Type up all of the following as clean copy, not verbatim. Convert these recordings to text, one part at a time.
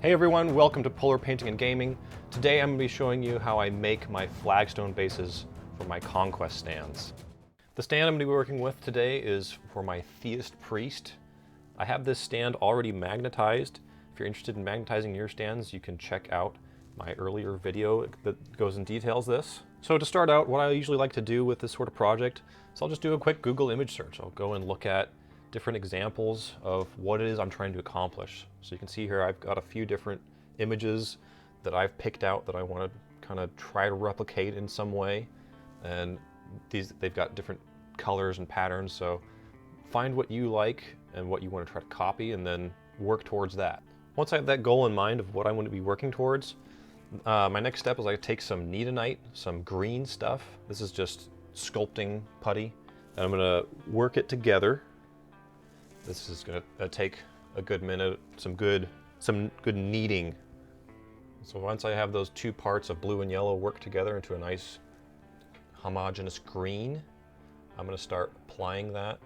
Hey everyone, welcome to Polar Painting and Gaming. Today I'm going to be showing you how I make my Flagstone bases for my Conquest stands. The stand I'm going to be working with today is for my Theist Priest. I have this stand already magnetized. If you're interested in magnetizing your stands, you can check out my earlier video that goes and details this. So to start out, what I usually like to do with this sort of project is I'll just do a quick Google image search. I'll go and look at different examples of what it is I'm trying to accomplish. So you can see here I've got a few different images that I've picked out that I want to kind of try to replicate in some way. And they've got different colors and patterns, so find what you like and what you want to try to copy and then work towards that. Once I have that goal in mind of what I want to be working towards, my next step is I take some Kneadatite, some green stuff. This is just sculpting putty, and I'm going to work it together. This is going to take a good minute, some good kneading. So once I have those two parts of blue and yellow work together into a nice homogeneous green, I'm going to start applying that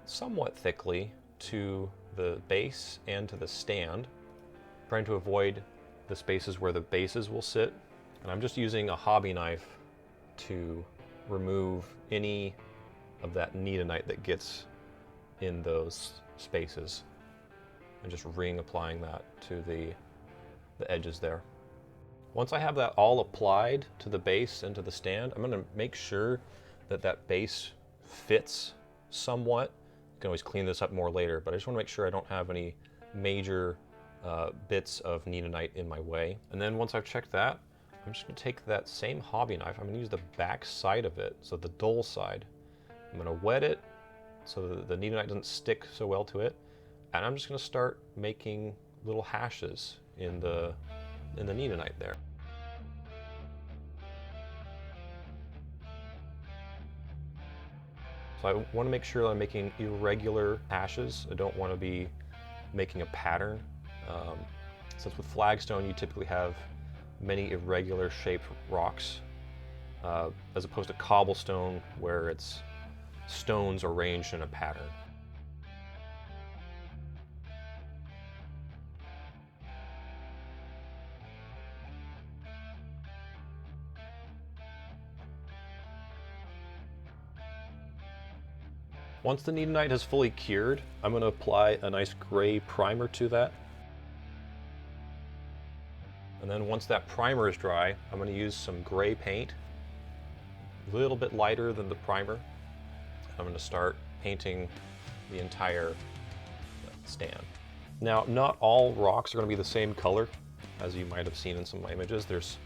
somewhat thickly to the base and to the stand, trying to avoid the spaces where the bases will sit. And I'm just using a hobby knife to remove any of that Kneadatite that gets in those spaces, and just applying that to the edges there. Once I have that all applied to the base and to the stand, I'm going to make sure that that base fits somewhat. You can always clean this up more later, but I just want to make sure I don't have any major bits of Kneadatite in my way. And then once I've checked that, I'm just going to take that same hobby knife. I'm going to use the back side of it, so the dull side. I'm going to wet it so that the Kneadatite doesn't stick so well to it, and I'm just going to start making little hashes in the Kneadatite there. So I want to make sure that I'm making irregular hashes. I don't want to be making a pattern. Since with Flagstone you typically have many irregular shaped rocks, as opposed to cobblestone where it's stones arranged in a pattern. Once the Kneadatite has fully cured, I'm going to apply a nice gray primer to that. And then once that primer is dry, I'm going to use some gray paint, a little bit lighter than the primer. I'm going to start painting the entire stand. Now, not all rocks are going to be the same color, as you might have seen in some of my images. There's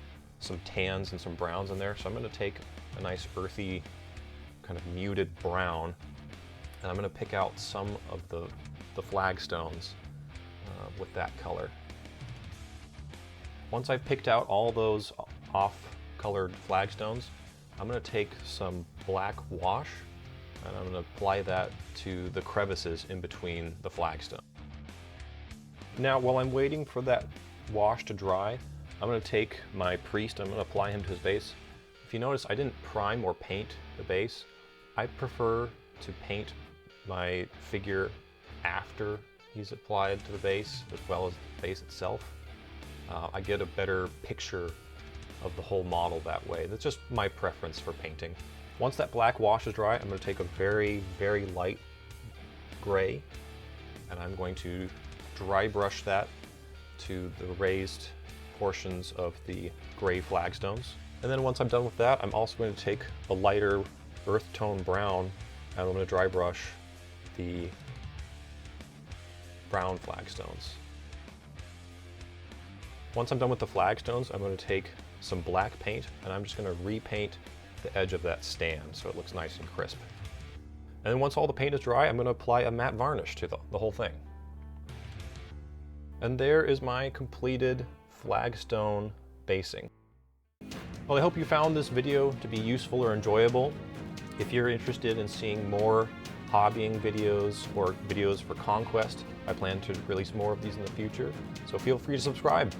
some tans and some browns in there, so I'm going to take a nice earthy, kind of muted brown, and I'm going to pick out some of the flagstones with that color. Once I've picked out all those off-colored flagstones, I'm going to take some black wash and I'm going to apply that to the crevices in between the flagstone. Now, while I'm waiting for that wash to dry, I'm going to take my priest, I'm going to apply him to his base. If you notice, I didn't prime or paint the base. I prefer to paint my figure after he's applied to the base, as well as the base itself. I get a better picture of the whole model that way. That's just my preference for painting. Once that black wash is dry, I'm going to take a very, very light gray, and I'm going to dry brush that to the raised portions of the gray flagstones. And then once I'm done with that, I'm also going to take a lighter earth tone brown, and I'm going to dry brush the brown flagstones. Once I'm done with the flagstones, I'm going to take some black paint, and I'm just going to repaint the edge of that stand so it looks nice and crisp. And then once all the paint is dry, I'm going to apply a matte varnish to the whole thing. And there is my completed flagstone basing. Well, I hope you found this video to be useful or enjoyable. If you're interested in seeing more hobbying videos or videos for Conquest, I plan to release more of these in the future, so feel free to subscribe.